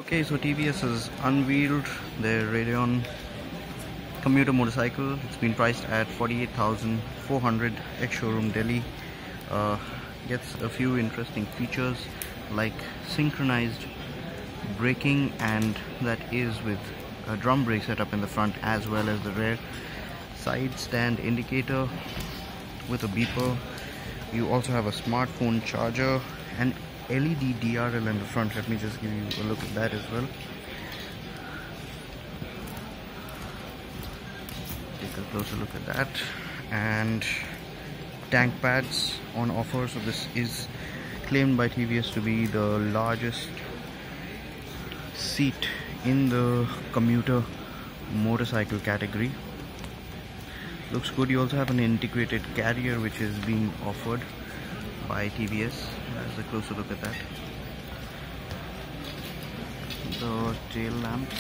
Okay, so TVS has unveiled their Radeon Commuter motorcycle. It's been priced at 48,400 ex-showroom Delhi. Gets a few interesting features like synchronized braking, and that is with a drum brake setup in the front as well as the rear side stand indicator with a beeper. You also have a smartphone charger and LED DRL in the front. Let me just give you a look at that as well. Take a closer look at that. And tank pads on offer. So this is claimed by TVS to be the largest seat in the commuter motorcycle category. Looks good. You also have an integrated carrier which is being offered by TVS. As a closer look at that. The tail lamps.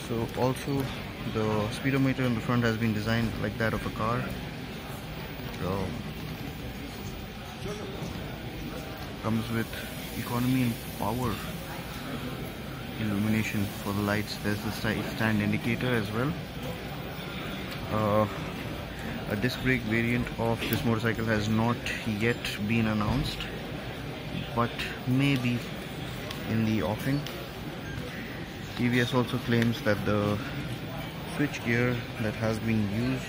So also the speedometer in the front has been designed like that of a car. So comes with economy and power illumination for the lights. There's the stand indicator as well. A disc brake variant of this motorcycle has not yet been announced, but may be in the offing. TVS also claims that the switch gear that has been used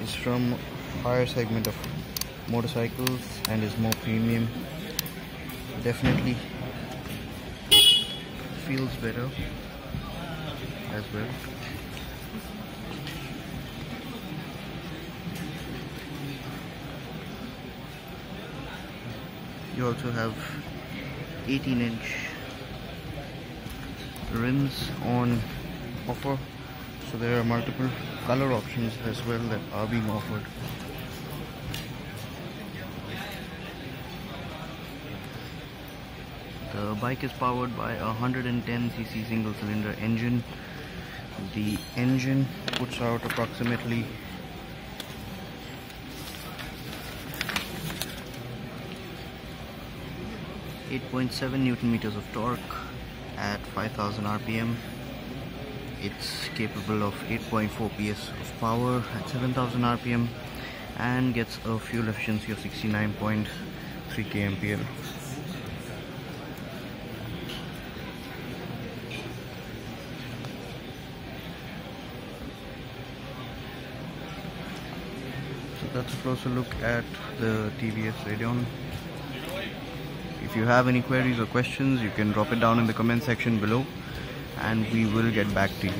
is from higher segment of motorcycles and is more premium. Definitely feels better as well. You also have 18-inch rims on offer, so there are multiple color options as well that are being offered. The bike is powered by a 110cc single cylinder engine. The engine puts out approximately 8.7 Newton meters of torque at 5,000 RPM. It's capable of 8.4 PS of power at 7,000 RPM and gets a fuel efficiency of 69.3 kmpl. So that's a closer look at the TVS Radeon. If you have any queries or questions, you can drop it down in the comment section below and we will get back to you.